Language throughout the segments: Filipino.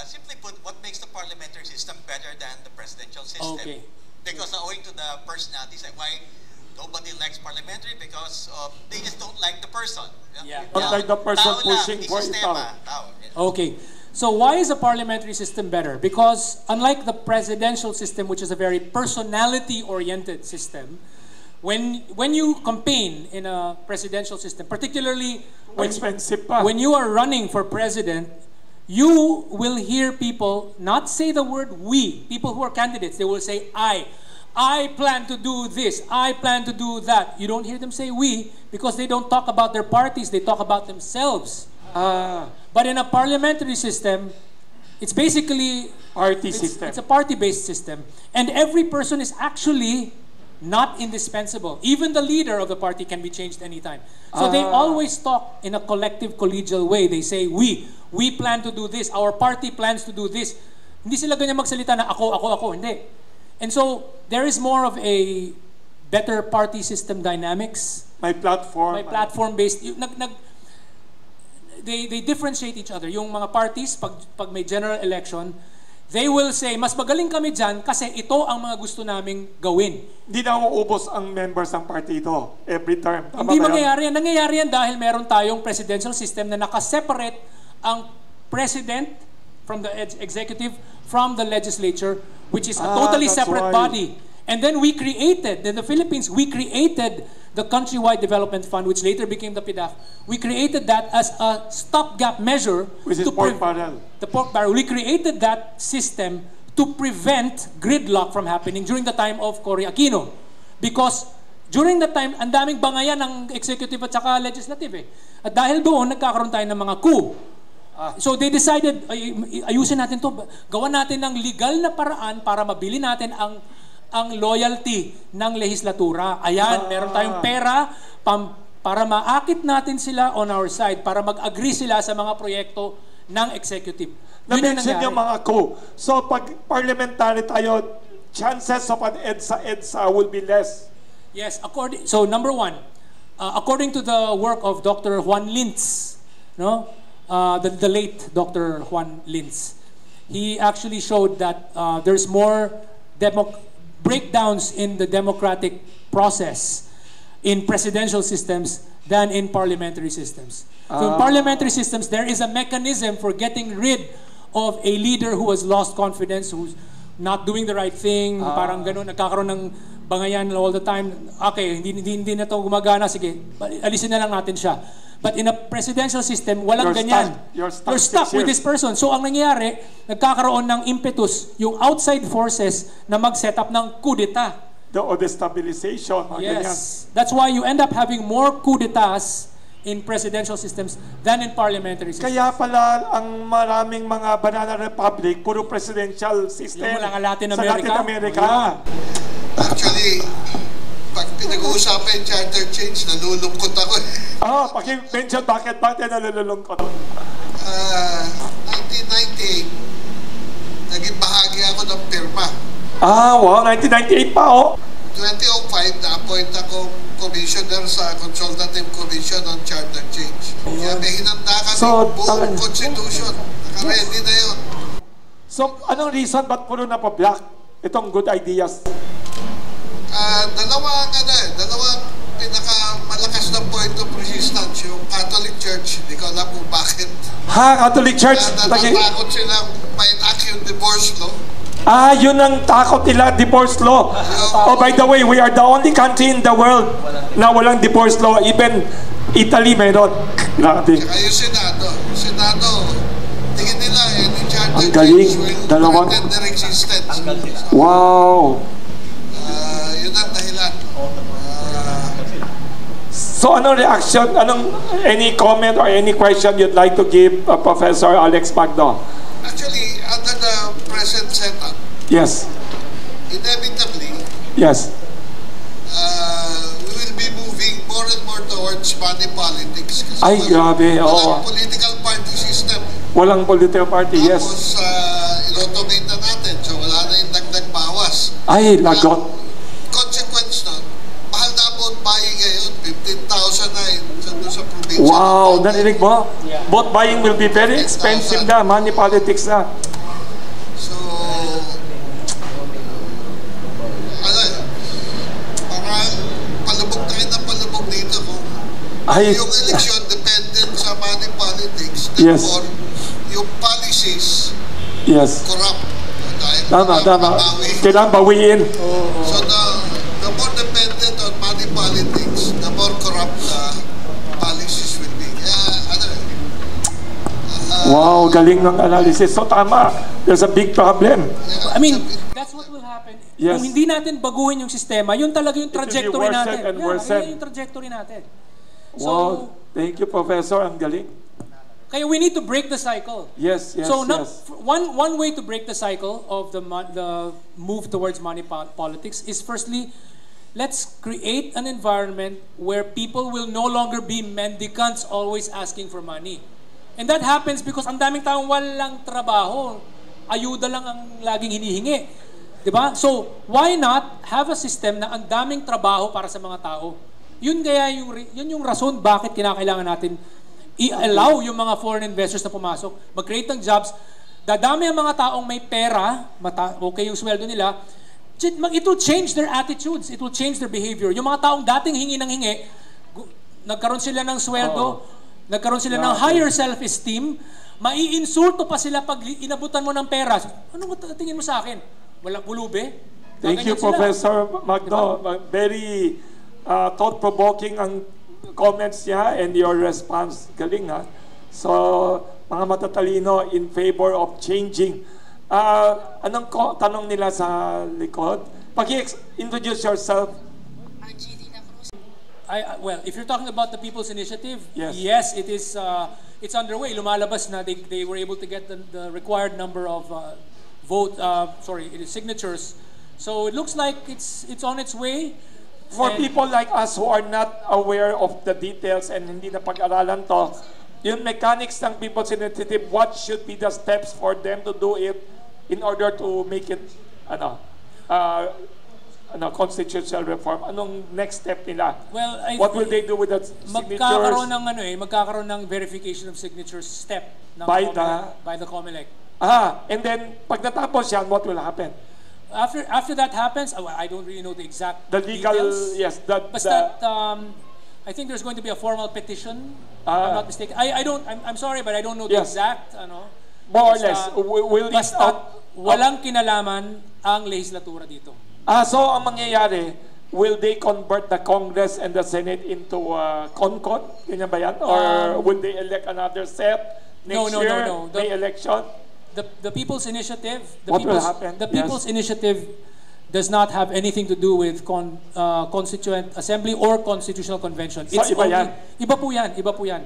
Simply put, what makes the parliamentary system better than the presidential system? Okay. Because owing to the personalities, like why nobody likes parliamentary, because they just don't like the person. Yeah. Not like the person pushing for it. Okay. So why is a parliamentary system better? Because unlike the presidential system, which is a very personality-oriented system, when you campaign in a presidential system, particularly when you are running for president, you will hear people not say the word we. People who are candidates, they will say I plan to do this, I plan to do that. You don't hear them say we because they don't talk about their parties, they talk about themselves. But in a parliamentary system, it's basically it's a party-based system, and every person is actually not indispensable. Even the leader of the party can be changed anytime. So they always talk in a collective, collegial way. They say we plan to do this, our party plans to do this. Hindi sila ganyan magsalita na ako, hindi. And so there is more of a better party system dynamics. May platform. May platform-based. They differentiate each other. Yung mga parties, pag may general election, they will say, mas magaling kami dyan kasi ito ang mga gusto naming gawin. Hindi na uubos ang members ng party ito every term. Hindi mangyayari yan. Nangyayari yan dahil meron tayong presidential system na nakaseparate ang president from the executive from the legislature, which is a totally separate body. And then we created, in the Philippines, we created the Countrywide Development Fund, which later became the PDAF. We created that as a stopgap measure. Which is pork barrel. The pork barrel. We created that system to prevent gridlock from happening during the time of Cory Aquino. Because during that time, ang daming bangayan ng executive at saka legislative. At dahil doon, nagkakaroon tayo ng mga coup. So they decided, ayusin natin to, gawan natin ng legal na paraan para mabili natin ang loyalty ng lehislatura. Ayan, meron tayong pera para maakit natin sila on our side, para mag-agree sila sa mga proyekto ng executive. Na-mention yung mga coup. So pag parliamentary tayo, chances of an EDSA will be less. Yes, so number one, according to the work of Dr. Juan Lintz, no? The late Dr. Juan Lintz, he actually showed that there's more breakdowns in the democratic process in presidential systems than in parliamentary systems. So in parliamentary systems, there is a mechanism for getting rid of a leader who has lost confidence, who's not doing the right thing, parang ganun, nagkakaroon ng bangayan all the time. Okay, hindi na to gumagana, sige, alisin na lang natin siya. But in a presidential system, walang ganyan. You're stuck with this person. So ang nangyayari, nagkakaroon ng impetus yung outside forces na mag-set up ng coup d'etat. O destabilization. Yes. That's why you end up having more coup d'etats in presidential systems than in parliamentary systems. Kaya pala ang maraming mga banana republic, puro presidential system. Yung mga Latin Sa America. Latin America. Actually, pag pinag-uusapan yung charter change, nalulungkot ako eh. Paki-mention bakit nalulungkot? 1998, naging bahagi ako ng pirma. Wow, 1998 pa 2005, na-appoint ako commissioner sa Consultative Commission on Charter Change. Kaya may hinanda kami buong constitution. Naka-ready na yun. So, anong reason ba't puro na pa-block itong good ideas? Dalawang pinakamalakas na point of resistance, yung Catholic Church. Hindi ko alam kung bakit. Catholic Church? Natatakot silang ma-enact yung divorce law. Yun ang takot nila, divorce law. By the way, we are the only country in the world na walang divorce law. Even Italy meron. Grabe. Saka yung Senado, tingin nila any charter change will threaten their existence. Wow. Yun ang dahilan. So anong reaction, any comment or any question you'd like to give Professor Alex Magno? Actually, under the present setup, yes, inevitably, yes, we will be moving more and more towards money politics. Ay, grabe, walang political party system. Walang political party, yes. Tapos, il-automate na natin, so wala na yung dagdag bawas. Ay, lagot. Consequence nun, mahal na po ang buying ngayon, 15,000 na sa probinsya. Wow, narinig mo? Yeah. Vote buying will be very expensive na. Money politics na. So, para palubog tayo na palubog dito kung Ay, yung election dependent sa money politics, Yes. therefore, yung policies yes. corrupt. Dahil Tama. mabawi. Kailangan bawiin. So the more dependent on money politics, the more corrupt the policies will be. Wow, galing ng analysis. So tama, there's a big problem. I mean, that's what will happen. Yes. Kung hindi natin baguhin yung sistema, yun talaga yung It will be trajectory worsen natin. and worsen. Yun yung trajectory natin. So, Wow, thank you, Professor. Ang galing. kaya we need to break the cycle. Yes. So Yes. one way to break the cycle of the move towards money politics is firstly, let's create an environment where people will no longer be mendicants always asking for money. And that happens because ang daming taong walang trabaho, ayuda lang ang laging hinihingi. 'Di ba? So, why not have a system na ang daming trabaho para sa mga tao? Yun yung rason bakit kinakailangan natin i-allow yung mga foreign investors na pumasok, mag-create ng jobs, dadami ang mga taong may pera, okay yung sweldo nila, it will change their attitudes, it will change their behavior. Yung mga taong dating hingi ng hingi, nagkaroon sila ng sweldo, nagkaroon sila ng higher self-esteem, maiinsulto pa sila pag inabutan mo ng pera. Ano mo tingin mo sa akin? Walang pulube? Thank you, Professor Magno. Very thought-provoking ang comments niya and your response. Galing, ha? So, mga matatalino in favor of changing. Anong tanong nila sa likod? Pag-introduce yourself. Well, if you're talking about the People's Initiative, Yes. yes, it is. It's underway. Lumalabas na they were able to get the required number of signatures. So it looks like it's on its way. For And- people like us who are not aware of the details and hindi na pag-aralan to, yung mechanics ng People's Initiative, what should be the steps for them to do it in order to make it constitutional reform? Anong next step nila? Well, What will they do with the signatures? magkakaroon ng verification of signatures step ng By by the COMELEC. And then pag natapos yan, what will happen? After that happens, I don't really know the exact The legal, details. yes, Basta, I think there's going to be a formal petition. If I'm not mistaken. I'm sorry, but I don't know the Yes. exact. more or Basta- less, will it Basta walang kinalaman ang lehislatura dito. So ang mangyayari, will they convert the Congress and the Senate into CONCON? Ganyan ba yan? Or will they elect another set next No. year? The- May election? The People's Initiative, What will happen? The Yes. People's Initiative does not have anything to do with Constituent Assembly or Constitutional Convention. So, iba yan? Iba po yan.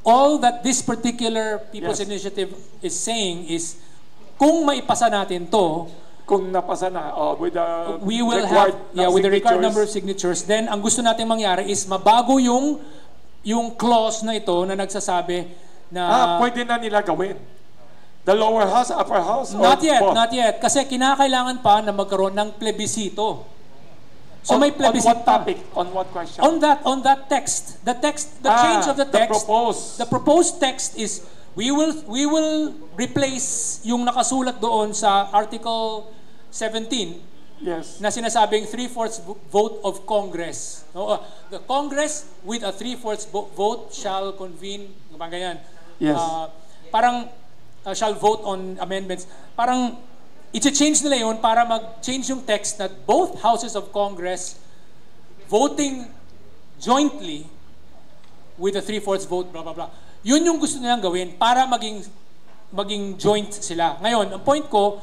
All that this particular People's Yes. Initiative is saying is, kung maipasa natin to, Kung napasa na, with the we will required have, with the required signatures. number of signatures, then ang gusto natin mangyari is mabago yung clause na ito na nagsasabi na Pwede na nila gawin. The lower house, upper house? or Not yet, both? not yet. Kasi kinakailangan pa na magkaroon ng plebisito. So may On plebisito what topic? On what question? On that text. The change of the text. The proposed text is we will replace yung nakasulat doon sa Article 17 Yes. na sinasabing 3/4 vote of Congress. No, the Congress with a 3/4 vote shall convene, ganyan. Yes. Parang shall vote on amendments. Parang i-change nila yun para mag-change yung text that both houses of Congress voting jointly with a 3/4 vote, blah, blah, blah. Yun yung gusto nilang gawin para maging joint sila. Ngayon, ang point ko,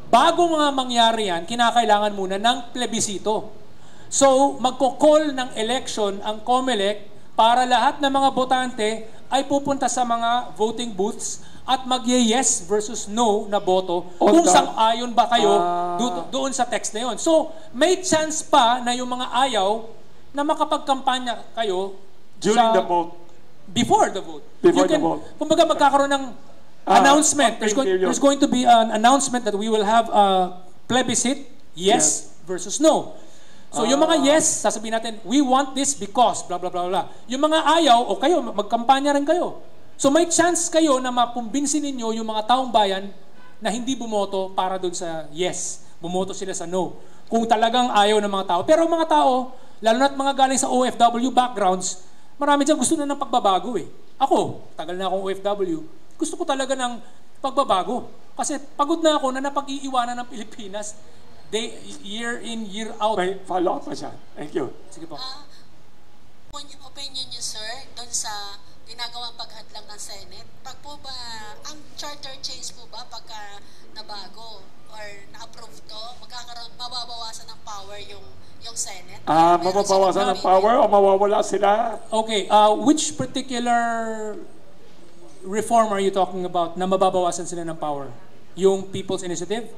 bago mga mangyari yan, kinakailangan muna ng plebisito. So, magko-call ng election ang COMELEC para lahat ng mga botante ay pupunta sa mga voting booths at mag-yes versus no na boto kung sang-ayon ba kayo doon sa text na yun. So, may chance pa na yung mga ayaw na makapagkampanya kayo During the vote. Before the vote. Before the vote. Kumbaga magkakaroon ng announcement. There's There's going to be an announcement that we will have a plebiscite, yes versus no. So yung mga yes, sasabihin natin, we want this because, blah, blah, blah, blah. Yung mga ayaw, o kayo, magkampanya rin kayo. So may chance kayo na mapumbinsin ninyo yung mga taong bayan na hindi bumoto para dun sa yes. Bumoto sila sa no. Kung talagang ayaw ng mga tao. Pero mga tao, lalo na't mga galing sa OFW backgrounds, marami dyan gusto na ng pagbabago eh. Ako, tagal na akong OFW, gusto ko talaga ng pagbabago. Kasi pagod na ako na napag-iiwanan ng Pilipinas year in, year out. May follow-up pa siya. Thank you. Sige po. Opinion niyo, sir, doon sa ginagawang paghadlang ng Senate, pag po ba, ang charter change po ba pagka nabago or na-approve to, mababawasan ng power yung Senate? Mababawasan ng power o mawawala sila? Okay, which particular reform are you talking about na mababawasan sila ng power? Yung People's Initiative?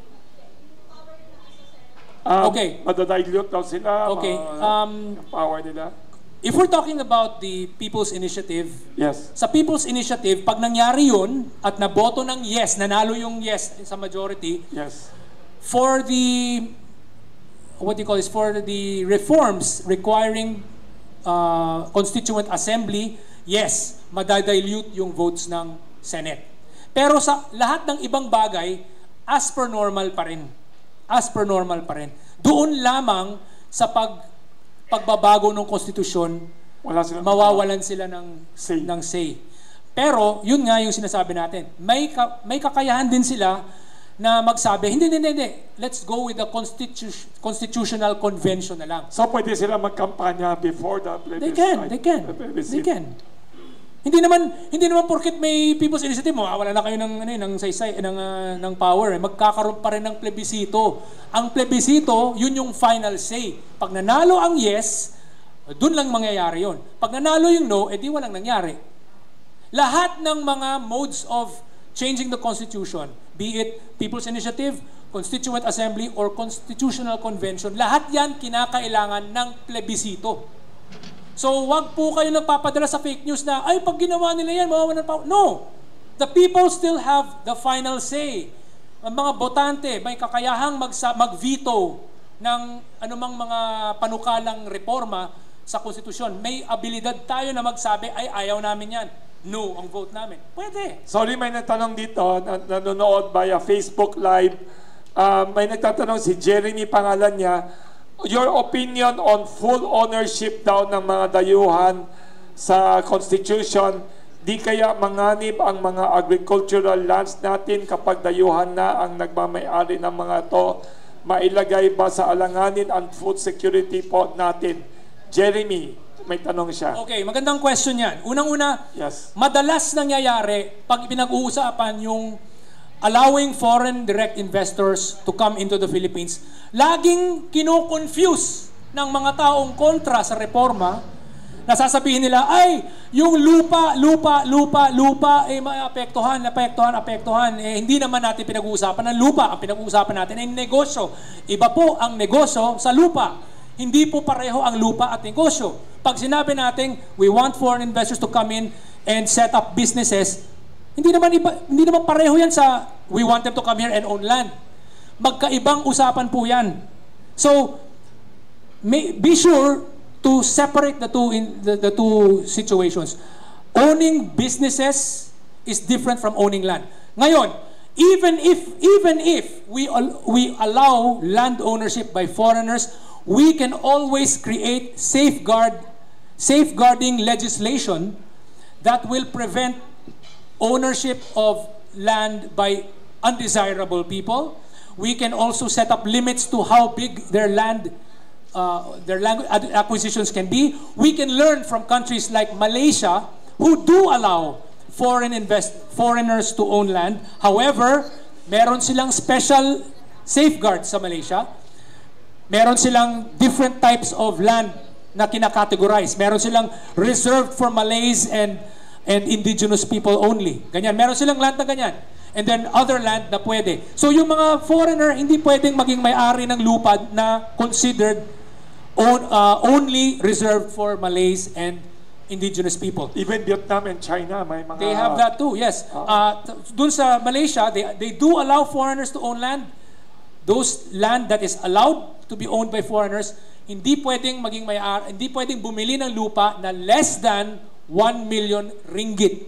Okay. Madadilute daw sila. Okay. Yung power nila. If we're talking about the People's Initiative, Yes. sa People's Initiative, pag nangyari yun at naboto ng yes, nanalo yung yes sa majority, Yes. for the, what do you call this, for the reforms requiring Constituent Assembly, yes, madadilute yung votes ng Senate. Pero sa lahat ng ibang bagay, as per normal pa rin. As per normal pa rin. Doon lamang sa pagbabago ng konstitusyon, mawawalan sila ng say. Pero, yun nga yung sinasabi natin. May kakayahan din sila na magsabi, hindi. Let's go with the constitutional convention na lang. So, pwede sila magkampanya before the plebiscite? They can. Hindi naman porket may People's Initiative, mawawala na kayo ng power. Magkakaroon pa rin ng plebisito. Ang plebisito, yun yung final say. Pag nanalo ang yes, dun lang mangyayari yun. Pag nanalo yung no, edi walang nangyari. Lahat ng mga modes of changing the Constitution, be it People's Initiative, Constituent Assembly, or Constitutional Convention, lahat yan kinakailangan ng plebisito. So, wag po kayo nagpapadala sa fake news na, ay, pag ginawa nila yan, mawawalan ng power. No! The people still have the final say. Ang mga botante, may kakayahang mag-veto ng anumang mga panukalang reforma sa konstitusyon. May abilidad tayo na magsabi, ay, ayaw namin yan. No, ang vote namin. Pwede. Sorry, may nagtanong dito, nanonood via Facebook Live. May nagtatanong si Jeremy, pangalan niya, your opinion on full ownership daw ng mga dayuhan sa Constitution, di kaya manganib ang mga agricultural lands natin kapag dayuhan na ang nagmamayari ng mga to, mailagay ba sa alanganin ang food security po natin? Jeremy, may tanong siya. Okay, magandang question yan. Unang-una, Yes. madalas nangyayari pag pinag-uusapan yung allowing foreign direct investors to come into the Philippines, laging kino-confuse ng mga taong kontra sa reforma, nasasabihin nila, ay, yung lupa, maapektuhan, hindi naman natin pinag-uusapan ng lupa. Ang pinag-uusapan natin ay negosyo. Iba po ang negosyo sa lupa. Hindi po pareho ang lupa at negosyo. Pag sinabi natin, we want foreign investors to come in and set up businesses, hindi naman pareho yan sa we want them to come here and own land. Magkaibang usapan po yan. So, be sure to separate the two situations. Owning businesses is different from owning land. Ngayon, even if we allow land ownership by foreigners, we can always create safeguarding legislation that will prevent ownership of land by undesirable people. We can also set up limits to how big their land acquisitions can be. We can learn from countries like Malaysia who do allow foreigners to own land. However, meron silang special safeguards sa Malaysia. Meron silang different types of land na kinakategorize. Meron silang reserved for Malays and indigenous people only. Ganyan. Meron silang land na ganyan. And then other land na pwede. So yung mga foreigner, hindi pwedeng maging may-ari ng lupa na considered only reserved for Malays and indigenous people. Even Vietnam and China, may mga... They have that too, yes. Dun sa Malaysia, they do allow foreigners to own land. Those land that is allowed to be owned by foreigners, hindi pwedeng hindi pwedeng bumili ng lupa na less than 1 million ringgit.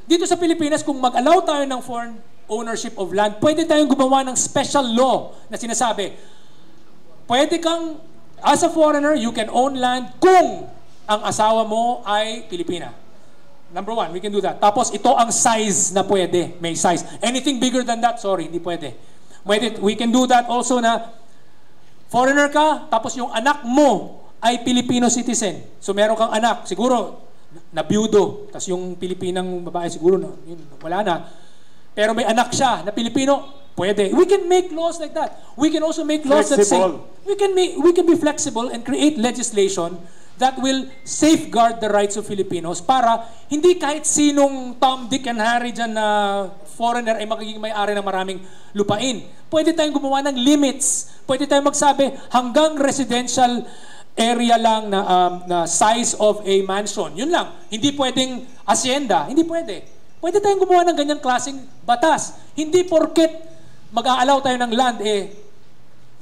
Dito sa Pilipinas, kung mag-allow tayo ng foreign ownership of land, pwede tayong gumawa ng special law na sinasabi, pwede kang, as a foreigner, you can own land kung ang asawa mo ay Pilipina. Number one, we can do that. Tapos ito ang size na pwede. May size. Anything bigger than that, sorry, hindi pwede. We can do that also na foreigner ka, tapos yung anak mo ay Filipino citizen. So meron kang anak, siguro nabiyudo, tapos yung Pilipinang babae siguro yun, wala na. Pero may anak siya na Pilipino, pwede. We can make laws like that. We can also make laws that say we can be flexible and create legislation that will safeguard the rights of Filipinos para hindi kahit sinong Tom, Dick, and Harry dyan na foreigner ay magiging may-ari ng maraming lupain. Pwede tayong gumawa ng limits. Pwede tayong magsabi hanggang residential area lang na size of a mansion. Yun lang. Hindi pwedeng asyenda. Hindi pwede. Pwede tayong gumawa ng ganyang klaseng batas. Hindi porket mag-aalaw tayo ng land,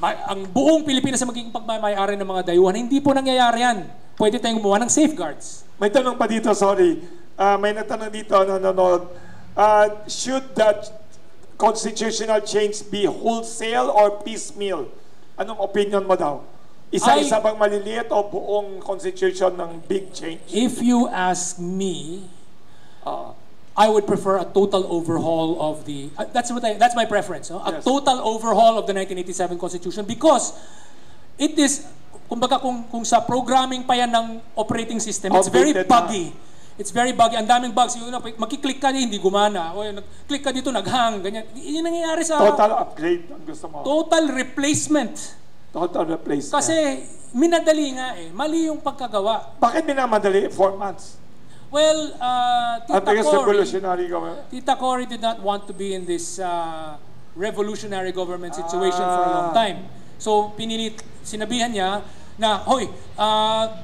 ang buong Pilipinas ay magiging pagmamayari ng mga dayuhan. Hindi po nangyayari yan. Pwede tayong gumawa ng safeguards. May tanong pa dito, sorry. May nagtanong dito, nanonood. Should that constitutional change be wholesale or piecemeal? Anong opinion mo daw? Isa-isa bang maliliit o buong constitution ng big change? If you ask me, I would prefer a total overhaul of the... that's my preference. No? A total overhaul of the 1987 Constitution because it is... Kumbaga kung sa programming pa yan ng operating system, it's very buggy. It's very buggy. Ang daming bugs. Yung makiklik ka hindi gumana. O nag-click ka dito, naghang. Ganyan. Yun nangyayari sa... Total upgrade ang gusto mo. Total replacement. Total replacement. Kasi minadali nga mali yung pagkagawa. Bakit minamadali? 4 months? Well, Tita Cory did not want to be in this revolutionary government situation for a long time. So, sinabihan niya na, hoy,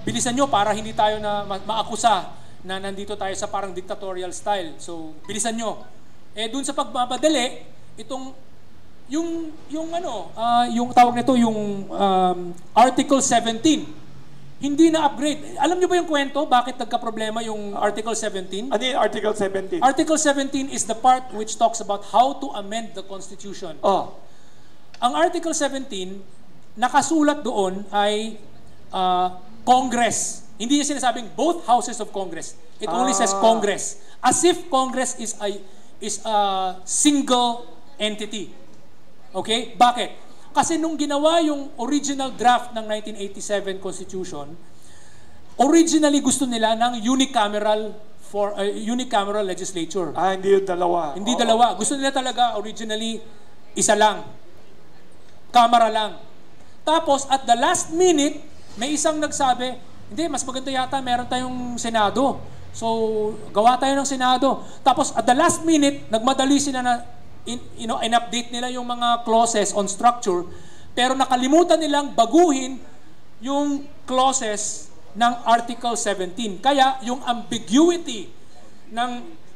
bilisan nyo para hindi tayo na maakusa na nandito tayo sa parang dictatorial style. So, bilisan nyo. Dun sa pagmamadali, yung tawag nito, yung Article 17, hindi na upgrade. Alam niyo ba yung kwento? Bakit nagka-problema yung Article 17? Ano yung Article 17? Article 17 is the part which talks about how to amend the Constitution. Ang Article 17, nakasulat doon ay Congress. Hindi niya sinasabing both houses of Congress. It only says Congress. As if Congress is a single entity. Okay? Bakit? Kasi nung ginawa yung original draft ng 1987 Constitution, originally gusto nila ng unicameral legislature. Hindi yung dalawa. Hindi dalawa. Gusto nila talaga originally isa lang. Kamara lang. Tapos at the last minute, may isang nagsabi, hindi, mas maganda yata meron tayong Senado. So, gawa tayo ng Senado. Tapos at the last minute, nagmadali sila na in-update nila yung mga clauses on structure, pero nakalimutan nilang baguhin yung clauses ng Article 17. Kaya yung ambiguity ng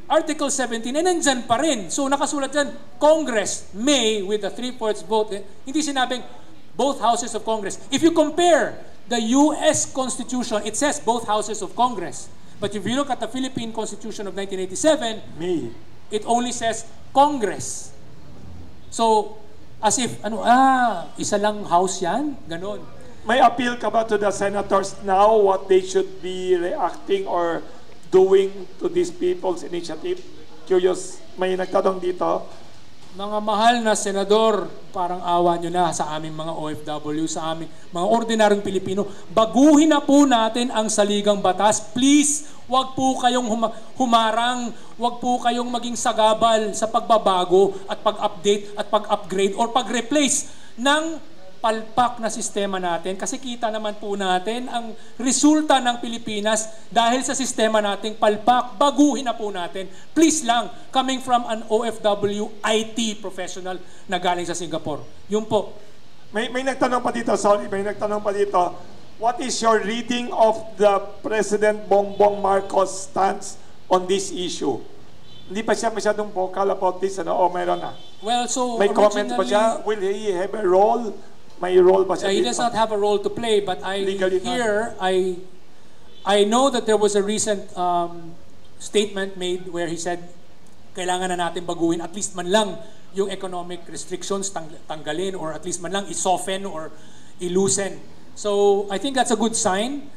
Article 17 ay nandyan pa rin. So nakasulat dyan, Congress may with a 3/4 vote. Hindi sinabing both houses of Congress. If you compare the US Constitution, it says both houses of Congress. But if you look at the Philippine Constitution of 1987, it only says Congress. So, as if, isa lang house yan? Ganon. May appeal ka ba to the senators now what they should be reacting or doing to these people's initiative? Curious, may nagtanong dito. Mga mahal na senador, parang awa nyo na sa aming mga OFW, sa aming mga ordinaryong Pilipino. Baguhin na po natin ang saligang batas. Please, wag po kayong humarang, wag po kayong maging sagabal sa pagbabago at pag-update at pag-upgrade or pag-replace ng palpak na sistema natin. Kasi kita naman po natin ang resulta ng Pilipinas dahil sa sistema nating palpak. Baguhin na po natin. Please lang, coming from an OFW IT professional na galing sa Singapore. Yun po. May nagtanong pa dito, may nagtanong pa dito. What is your reading of the President Bongbong Marcos stance on this issue? Hindi pa siya masyadong vocal about this, o mayroon na? Well, so may comments pa siya? Will he have a role May role ba siya He dito? does not have a role to play, but Legally not. I know that there was a recent statement made where he said, kailangan na natin baguhin at least man lang yung economic restrictions tanggalin, or at least man lang i-soften or i-loosen. So I think that's a good sign.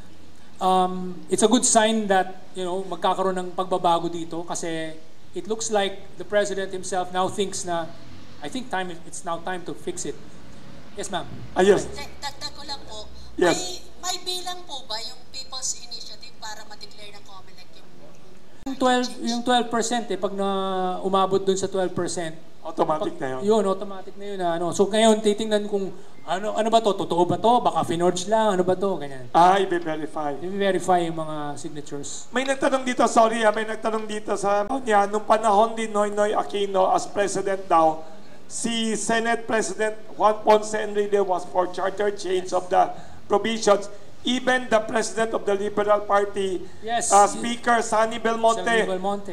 It's a good sign that, you know, magkakaroon ng pagbabago dito kasi it looks like the president himself now thinks na, I think it's now time to fix it. Yes, ma'am. Yes. Dagdag ko lang po, Yes. may bilang po ba yung People's Initiative para ma-declare ng COMELEC Yung 12% pag na umabot dun sa 12%, Automatic na yun. yun, automatic na yun. So ngayon, titingnan kung ano ba to, totoo ba to, baka finorge lang, ano ba to, ganyan. I-verify. I-verify yung mga signatures. May nagtanong dito, may nagtanong dito sa niya, nung panahon ni Noynoy Aquino as president daw, si Senate President Juan Ponce Enrile was for charter change of the provisions. Even the president of the Liberal Party, Yes. Speaker Sonny Belmonte,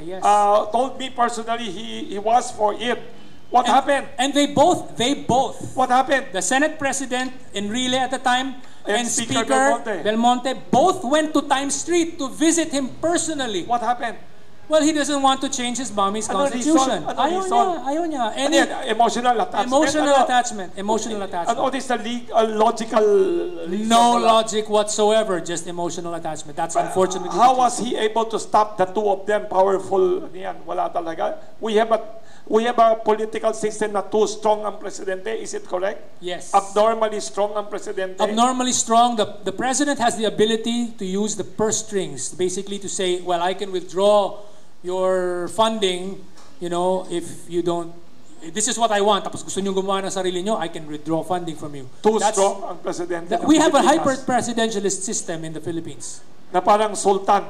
Yes. told me personally he was for it. What happened? And they both, What happened? the Senate President Enrile at the time And and Speaker Speaker Belmonte both went to Times Street to visit him personally. What happened? Well, he doesn't want to change his mommy's Ano constitution. reason? Ano reason? Ayaw niya. Ano yan? Emotional attachment? Emotional attachment. And what is the logical reason No for that? logic whatsoever, just emotional attachment. That's unfortunately How the was he able to stop the two of them powerful? Yan, wala talaga. We have a political system na too strong ang presidente. Is it correct? Yes. Abnormally strong ang presidente. Abnormally strong. The president has the ability to use the purse strings, basically to say, well, I can withdraw your funding, you know, if you don't, this is what I want, tapos gusto nyo gumawa ng sarili nyo, I can withdraw funding from you. Too strong ang presidente. ng We have a Pilipinas. hyper-presidentialist system in the Philippines. Na parang sultan.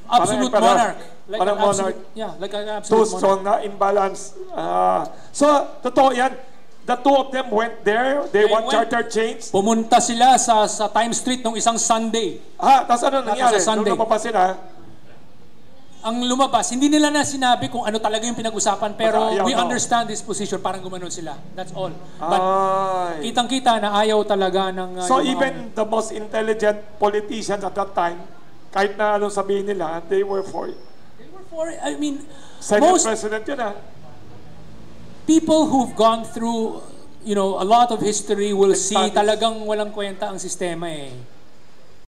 Absolute Parang monarch. Like parang an absolute, monarch. yeah, like an Too absolute strong monarch. na imbalance. So, totoo yan. The two of them went there. They want went- charter change. Pumunta sila sa Times Street nung isang Sunday. Tapos ano That was nangyari? a Sunday. Nung lumabas sila, Ang lumabas, hindi nila na sinabi kung ano talaga yung pinag-usapan, pero Ayaw we daw. understand this position, parang gumanon sila. That's all. But ay. kitang-kita na ayaw talaga ng... So yung mga- even the most intelligent politicians at that time, kahit na anong sabihin nila, they were for it. They were for it. I mean, Senate most President yun people who've gone through, you know, a lot of history will see Studies. talagang walang kwenta ang sistema eh.